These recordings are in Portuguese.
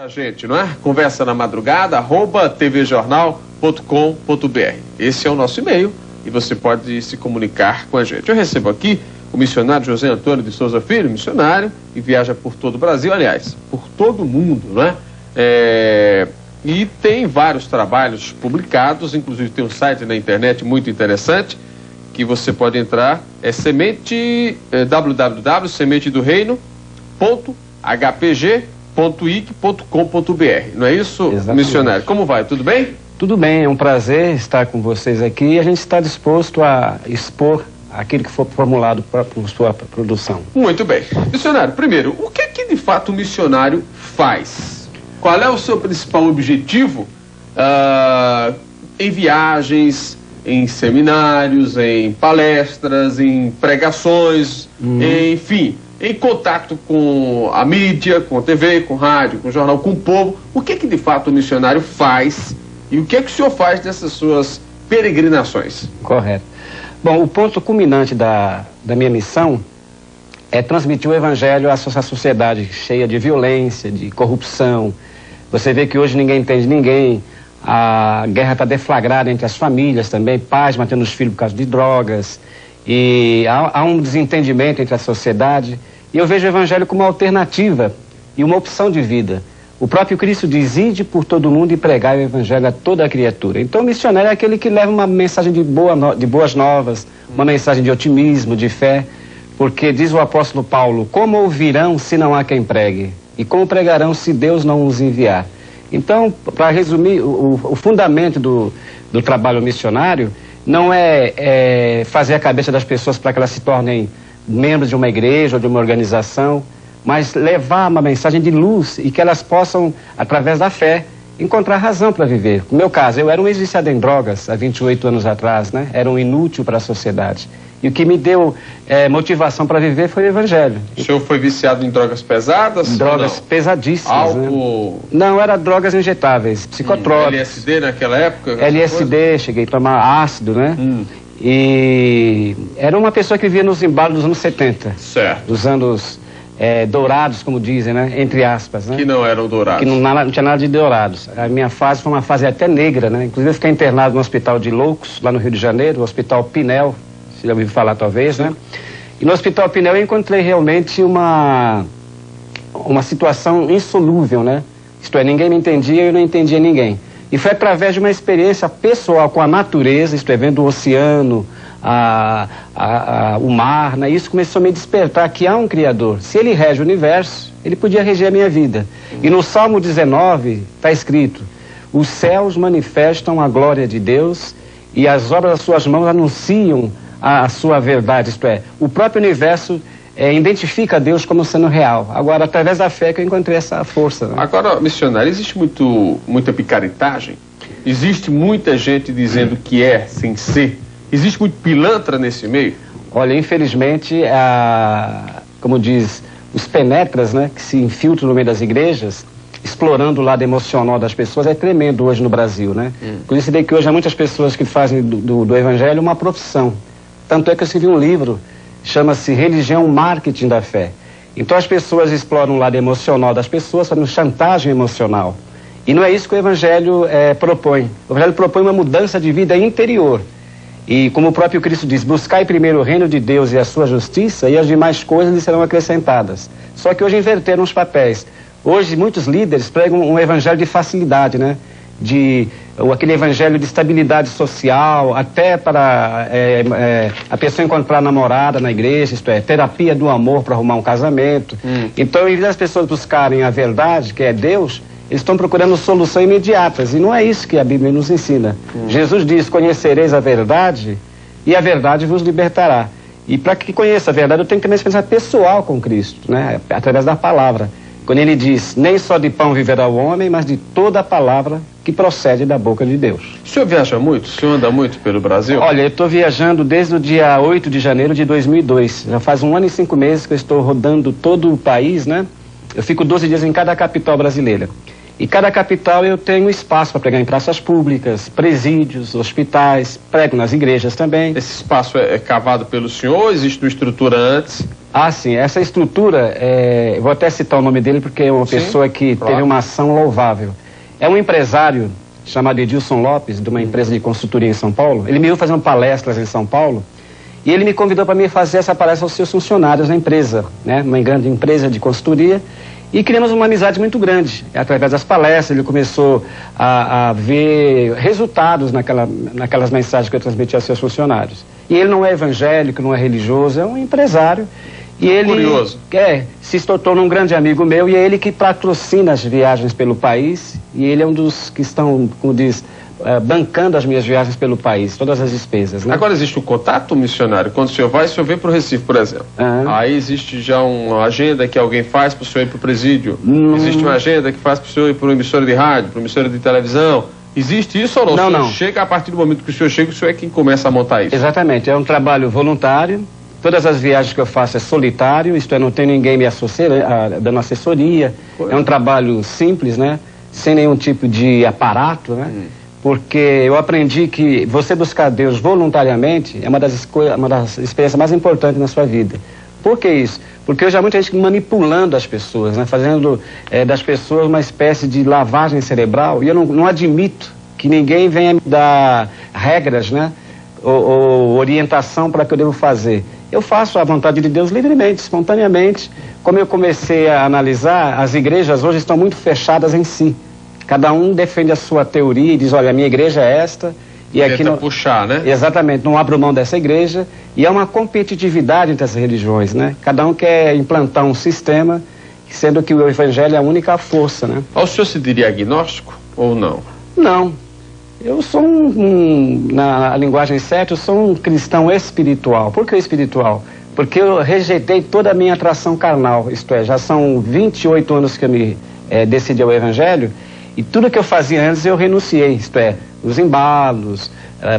A gente, não é? Conversa na madrugada, @tvjornal.com.br. Esse é o nosso e-mail e você pode se comunicar com a gente. Eu recebo aqui o missionário José Antônio de Souza Filho, missionário, e viaja por todo o Brasil, aliás, por todo o mundo, não é? E tem vários trabalhos publicados, inclusive tem um site na internet muito interessante, que você pode entrar, www.hpg.ig.com.br, não é isso, exatamente, missionário? Como vai? Tudo bem? Tudo bem, é um prazer estar com vocês aqui e a gente está disposto a expor aquilo que for formulado por sua produção. Muito bem. Missionário, primeiro, o que de fato o missionário faz? Qual é o seu principal objetivo em viagens, em seminários, em palestras, em pregações, enfim, em contato com a mídia, com a TV, com rádio, com o jornal, com o povo? O que de fato o missionário faz e o que o senhor faz dessas suas peregrinações? Correto. Bom, o ponto culminante da minha missão é transmitir o evangelho à sociedade cheia de violência, de corrupção. Você vê que hoje ninguém entende ninguém, a guerra está deflagrada entre as famílias também, pais matando os filhos por causa de drogas, e há um desentendimento entre a sociedade, e eu vejo o evangelho como uma alternativa e uma opção de vida. O próprio Cristo diz: ide por todo mundo e pregai o evangelho a toda a criatura. Então o missionário é aquele que leva uma mensagem de boas novas, uma mensagem de otimismo, de fé, porque diz o apóstolo Paulo: como ouvirão se não há quem pregue? E como pregarão se Deus não os enviar? Então, para resumir, o fundamento do trabalho missionário não é fazer a cabeça das pessoas para que elas se tornem membros de uma igreja ou de uma organização, mas levar uma mensagem de luz e que elas possam, através da fé, encontrar razão para viver. No meu caso, eu era um ex-viciado em drogas há 28 anos atrás, né? Era um inútil para a sociedade. E o que me deu motivação para viver foi o evangelho. O senhor foi viciado em drogas pesadas? Drogas pesadíssimas. Álcool? Né? Não, era drogas injetáveis, psicotrópicos. LSD naquela época? LSD, cheguei a tomar ácido, né? E era uma pessoa que vivia nos embalos dos anos 70. Certo. Dos anos dourados, como dizem, né? Entre aspas, né? Que não eram dourados. Que não tinha nada de dourados. A minha fase foi uma fase até negra, né? Inclusive eu fiquei internado no hospital de loucos, lá no Rio de Janeiro, o Hospital Pinel. Você já ouviu falar, talvez, né? E no Hospital Pinel eu encontrei realmente uma situação insolúvel, né? Isto é, ninguém me entendia e eu não entendia ninguém. E foi através de uma experiência pessoal com a natureza, isto é, vendo o oceano, o mar, né? Isso começou a me despertar que há um Criador. Se Ele rege o universo, Ele podia reger a minha vida. E no Salmo 19 está escrito: os céus manifestam a glória de Deus e as obras das suas mãos anunciam a sua verdade, isto é, o próprio universo identifica Deus como sendo real. Agora, através da fé que eu encontrei essa força. Né? Agora, missionário, existe muita picaretagem? Existe muita gente dizendo que é sem ser? Existe muito pilantra nesse meio? Olha, infelizmente, como diz, os penetras, né, que se infiltram no meio das igrejas, explorando o lado emocional das pessoas, é tremendo hoje no Brasil, né? Por isso que hoje há muitas pessoas que fazem do evangelho uma profissão. Tanto é que eu escrevi um livro, chama-se Religião Marketing da Fé. Então as pessoas exploram o lado emocional das pessoas, fazendo chantagem emocional. E não é isso que o evangelho propõe. O evangelho propõe uma mudança de vida interior. E como o próprio Cristo diz: buscai primeiro o reino de Deus e a sua justiça, e as demais coisas lhe serão acrescentadas. Só que hoje inverteram os papéis. Hoje muitos líderes pregam um evangelho de facilidade, né? Ou aquele evangelho de estabilidade social, até para a pessoa encontrar namorada na igreja, isto é, terapia do amor para arrumar um casamento. Então, em vez das pessoas buscarem a verdade, que é Deus, eles estão procurando soluções imediatas, e não é isso que a Bíblia nos ensina. Jesus diz: conhecereis a verdade, e a verdade vos libertará. E para que conheça a verdade, eu tenho que ter uma experiência pessoal com Cristo, né? Através da palavra. Quando ele diz: nem só de pão viverá o homem, mas de toda a palavra que procede da boca de Deus. O senhor viaja muito? O senhor anda muito pelo Brasil? Olha, eu estou viajando desde o dia 8 de janeiro de 2002. Já faz 1 ano e 5 meses que eu estou rodando todo o país, né? Eu fico 12 dias em cada capital brasileira. E cada capital eu tenho espaço para pregar em praças públicas, presídios, hospitais, prego nas igrejas também. Esse espaço é cavado pelo senhor? Existe uma estrutura antes? Ah, sim, essa estrutura, eu vou até citar o nome dele porque é uma pessoa que teve uma ação louvável. É um empresário chamado Edilson Lopes, de uma empresa de consultoria em São Paulo. Ele me viu fazendo palestras em São Paulo e ele me convidou para mim fazer essa palestra aos seus funcionários na empresa, né? Uma grande empresa de consultoria. E criamos uma amizade muito grande. Através das palestras, ele começou a ver resultados naquelas mensagens que eu transmitia aos seus funcionários. E ele não é evangélico, não é religioso, é um empresário. E ele se tornou um grande amigo meu, e é ele que patrocina as viagens pelo país, e ele é um dos que estão, como diz, bancando as minhas viagens pelo país, todas as despesas, né? Agora existe um contato, missionário? Quando o senhor vem para o Recife, por exemplo, aí existe já uma agenda que alguém faz para o senhor ir para o presídio? Existe uma agenda que faz para o senhor ir para uma emissora de rádio, para uma emissora de televisão? Existe isso ou não? Não, não. Chega, a partir do momento que o senhor é quem começa a montar isso? Exatamente, é um trabalho voluntário. Todas as viagens que eu faço é solitário, isto é, não tem ninguém me dando assessoria. É um trabalho simples, né? Sem nenhum tipo de aparato, né? Porque eu aprendi que você buscar Deus voluntariamente é uma das experiências mais importantes na sua vida. Por que isso? Porque hoje há muita gente manipulando as pessoas, né? Fazendo das pessoas uma espécie de lavagem cerebral, e eu não admito que ninguém venha me dar regras, né? Ou orientação para que eu devo fazer. Eu faço a vontade de Deus livremente, espontaneamente. Como eu comecei a analisar, as igrejas hoje estão muito fechadas em si. Cada um defende a sua teoria e diz, olha, a minha igreja é esta. E aqui não puxar, né? Exatamente, não abro mão dessa igreja. E há uma competitividade entre as religiões, né? Cada um quer implantar um sistema, sendo que o evangelho é a única força, né? O senhor se diria agnóstico ou não? Não. Eu sou na linguagem certa, eu sou um cristão espiritual. Por que espiritual? Porque eu rejeitei toda a minha atração carnal, isto é, já são 28 anos que eu me decidi ao evangelho, e tudo que eu fazia antes eu renunciei, isto é, os embalos,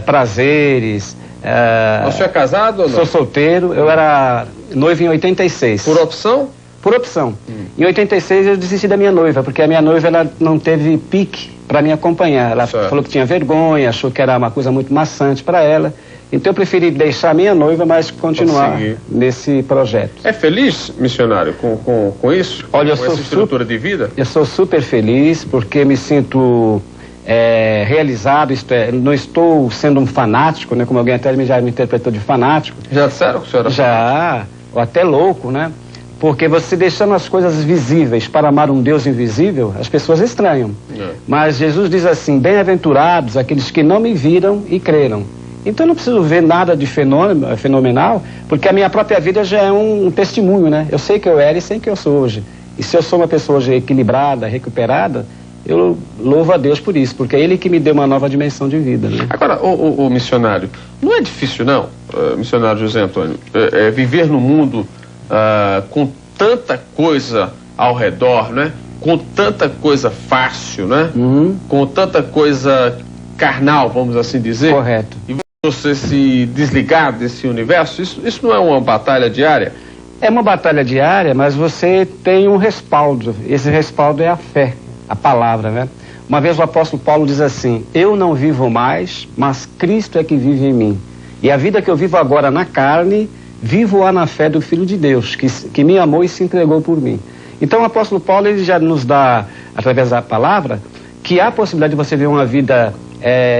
prazeres. O senhor é casado ou não? Sou solteiro, eu era noivo em 86. Por opção? Por opção. Em 86 eu desisti da minha noiva, porque a minha noiva ela não teve pique para me acompanhar. Ela falou que tinha vergonha, achou que era uma coisa muito maçante para ela. Então eu preferi deixar a minha noiva, mas continuar nesse projeto. É feliz, missionário, com isso? Olha, eu com sou essa estrutura de vida? Eu sou super feliz, porque me sinto realizado, isto é, não estou sendo um fanático, né? Como alguém até já me interpretou de fanático. Já disseram que o senhor era Já, ou até louco, né? Porque você deixando as coisas visíveis para amar um Deus invisível, as pessoas estranham. Mas Jesus diz assim, bem-aventurados aqueles que não me viram e creram. Então eu não preciso ver nada de fenomenal, porque a minha própria vida já é um testemunho, né? Eu sei que eu era e sei que eu sou hoje. E se eu sou uma pessoa hoje equilibrada, recuperada, eu louvo a Deus por isso, porque é Ele que me deu uma nova dimensão de vida, né? Agora, o missionário, não é difícil não, missionário José Antônio, viver no mundo com tanta coisa ao redor, né? Com tanta coisa fácil, né? Com tanta coisa carnal, vamos assim dizer. Correto. E você se desligar desse universo, isso não é uma batalha diária? É uma batalha diária, mas você tem um respaldo. Esse respaldo é a fé, a palavra, né? Uma vez o apóstolo Paulo diz assim, eu não vivo mais, mas Cristo é que vive em mim. E a vida que eu vivo agora na carne, vivo-a na fé do Filho de Deus, que me amou e se entregou por mim. Então o apóstolo Paulo ele já nos dá, através da palavra, que há a possibilidade de você ver uma vida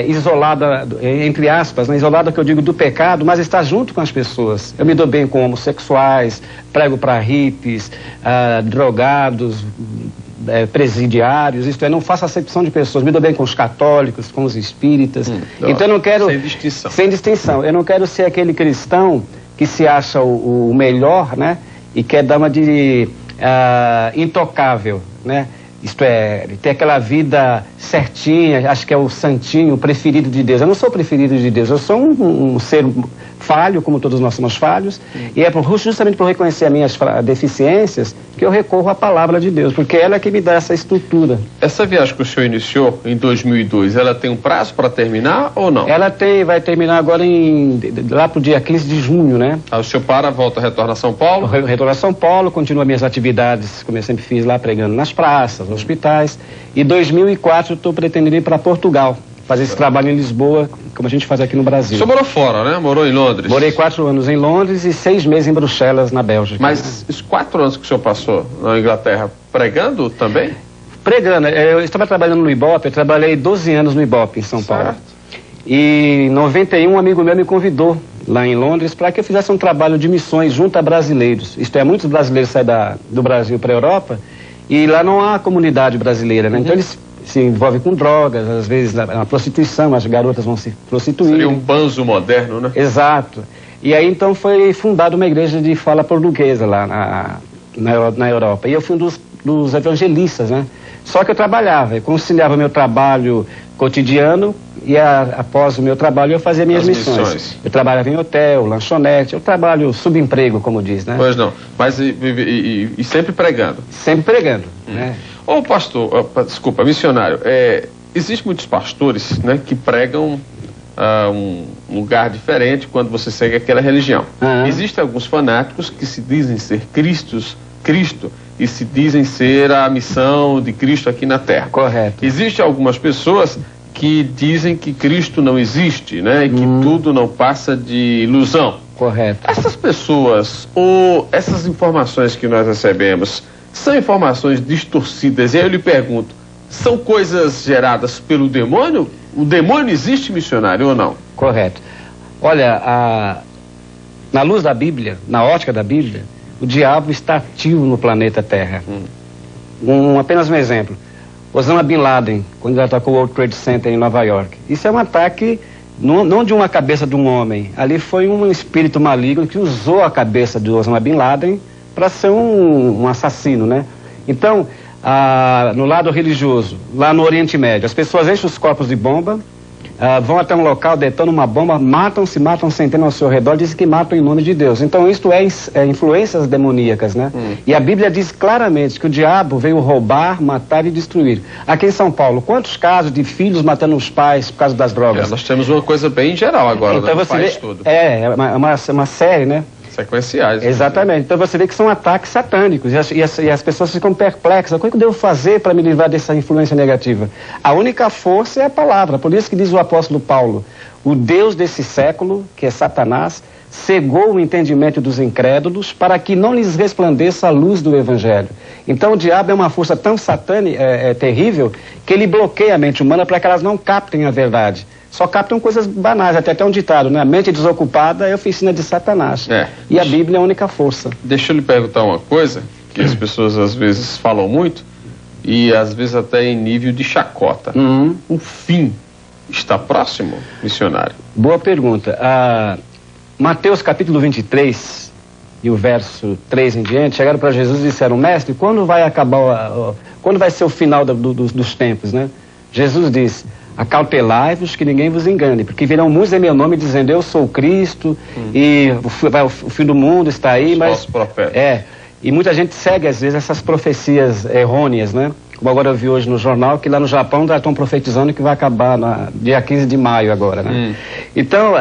isolada, entre aspas, né? Isolada que eu digo do pecado, mas estar junto com as pessoas. Eu me dou bem com homossexuais, prego para hippies, drogados, presidiários, isto é, não faço acepção de pessoas, me dou bem com os católicos, com os espíritas. Então eu não quero... Sem distinção. Sem distinção. Eu não quero ser aquele cristão que se acha o melhor, né? E quer dar uma de intocável, né? Isto é, ter aquela vida certinha, acho que é o santinho, o preferido de Deus. Eu não sou o preferido de Deus, eu sou um ser falho, como todos nós somos falhos, e é justamente por reconhecer as minhas deficiências que eu recorro à palavra de Deus, porque ela é que me dá essa estrutura. Essa viagem que o senhor iniciou em 2002, ela tem um prazo para terminar ou não? Ela vai terminar agora lá para o dia 15 de junho, né? O senhor retorna a São Paulo? Retorno a São Paulo, continuo minhas atividades, como eu sempre fiz lá, pregando nas praças, nos hospitais. E 2004 eu estou pretendendo ir para Portugal, fazer esse trabalho em Lisboa, como a gente faz aqui no Brasil. O senhor morou fora, né? Morou em Londres. Morei 4 anos em Londres e 6 meses em Bruxelas, na Bélgica. Mas os 4 anos que o senhor passou na Inglaterra, pregando também? Pregando. Eu estava trabalhando no Ibope, eu trabalhei 12 anos no Ibope, em São Paulo. E em 91, um amigo meu me convidou lá em Londres para que eu fizesse um trabalho de missões junto a brasileiros. Isto é, muitos brasileiros saem do Brasil para a Europa e lá não há comunidade brasileira, né? Então eles se envolvem com drogas, às vezes na prostituição, as garotas vão se prostituir. Seria um banzo moderno, né? Exato. E aí então foi fundada uma igreja de fala portuguesa lá na Europa. E eu fui um dos evangelistas, né? Só que eu trabalhava, eu conciliava meu trabalho cotidiano e após o meu trabalho eu fazia minhas missões. Eu trabalhava em hotel, lanchonete, eu trabalho subemprego, como diz, né? Pois não, mas e sempre pregando? Sempre pregando, né? Ô pastor, desculpa, missionário, existem muitos pastores, né, que pregam um lugar diferente quando você segue aquela religião. Existem alguns fanáticos que se dizem ser Cristo e se dizem ser a missão de Cristo aqui na Terra. Correto. Existem algumas pessoas que dizem que Cristo não existe, né? E que tudo não passa de ilusão. Correto. Essas pessoas, ou essas informações que nós recebemos, são informações distorcidas? E aí eu lhe pergunto, são coisas geradas pelo demônio? O demônio existe, missionário, ou não? Correto. Olha, na luz da Bíblia, na ótica da Bíblia, o diabo está ativo no planeta Terra. Apenas um exemplo. Osama Bin Laden, quando ele atacou o World Trade Center em Nova York. Isso é um ataque não de uma cabeça de um homem. Ali foi um espírito maligno que usou a cabeça de Osama Bin Laden para ser um assassino, né? Então, no lado religioso, lá no Oriente Médio, as pessoas enchem os corpos de bomba, vão até um local, detonam uma bomba, matam centenas ao seu redor, dizem que matam em nome de Deus. Então isto é influências demoníacas, né? E a Bíblia diz claramente que o diabo veio roubar, matar e destruir. Aqui em São Paulo, quantos casos de filhos matando os pais por causa das drogas? Nós temos uma coisa bem geral agora, então, né? Você vê, todo. É uma série, né? Sequenciais. Exatamente. Então você vê que são ataques satânicos e as pessoas ficam perplexas. O que eu devo fazer para me livrar dessa influência negativa? A única força é a palavra. Por isso que diz o apóstolo Paulo, o Deus desse século, que é Satanás, cegou o entendimento dos incrédulos para que não lhes resplandeça a luz do Evangelho. Então o diabo é uma força tão satânica, terrível, que ele bloqueia a mente humana para que elas não captem a verdade. Só captam coisas banais, até um ditado, né? A mente desocupada é a oficina de Satanás. E a Bíblia é a única força. Deixa eu lhe perguntar uma coisa, que as pessoas às vezes falam muito, e às vezes até em nível de chacota. O fim está próximo, missionário? Boa pergunta. Mateus capítulo 23, e o verso 3 em diante, chegaram para Jesus e disseram, mestre, quando vai acabar, quando vai ser o final dos tempos, né? Jesus disse, acautelai-vos que ninguém vos engane, porque virão muitos em meu nome dizendo, eu sou o Cristo, e o fim do mundo está aí, mas... E muita gente segue, às vezes, essas profecias errôneas, né? Como agora eu vi hoje no jornal, que lá no Japão já estão profetizando que vai acabar dia 15 de maio agora, né? Então,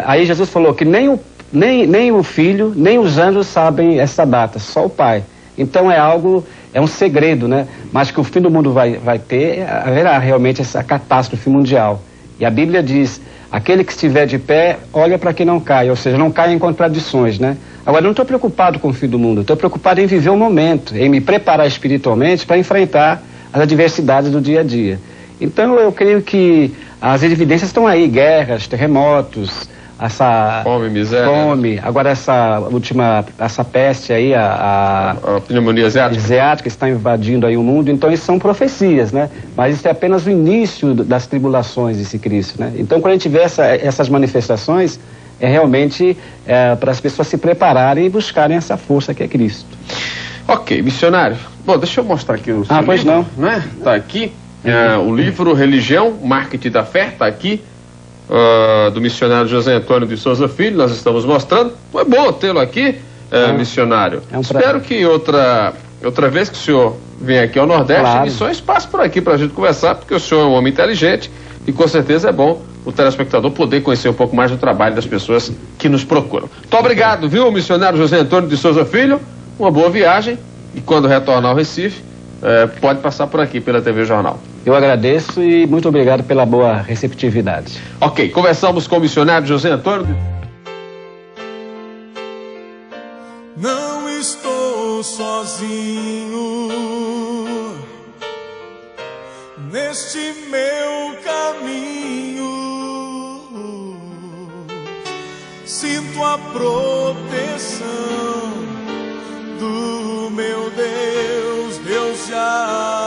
aí Jesus falou que nem o Filho, nem os anjos sabem essa data, só o Pai. Então é um segredo, né? Mas que o fim do mundo vai ter, haverá realmente essa catástrofe mundial. E a Bíblia diz, aquele que estiver de pé, olha para que não caia, ou seja, não caia em contradições, né? Agora, eu não estou preocupado com o fim do mundo, estou preocupado em viver o momento, em me preparar espiritualmente para enfrentar as adversidades do dia a dia. Então, eu creio que as evidências estão aí, guerras, terremotos, essa fome, miséria. Agora essa peste aí, a pneumonia asiática está invadindo aí o mundo. Então isso são profecias, né? Mas isso é apenas o início das tribulações, disse Cristo, né? Então quando a gente vê essas manifestações, é realmente para as pessoas se prepararem e buscarem essa força que é Cristo. Ok, missionário. Bom, deixa eu mostrar aqui o seu pois livro, não. Né? Tá aqui, o livro Religião, Marketing da Fé, tá aqui. Do missionário José Antônio de Souza Filho, nós estamos mostrando. É bom tê-lo aqui, missionário. Espero que outra vez que o senhor vem aqui ao Nordeste, Missões, passe por aqui para a gente conversar, porque o senhor é um homem inteligente e com certeza é bom o telespectador poder conhecer um pouco mais do trabalho das pessoas que nos procuram. Muito obrigado, viu, missionário José Antônio de Souza Filho, uma boa viagem e quando retornar ao Recife, pode passar por aqui pela TV Jornal. Eu agradeço e muito obrigado pela boa receptividade. Ok, conversamos com o missionário José Antônio. Não estou sozinho neste meu caminho, sinto a proteção do meu Deus, Deus já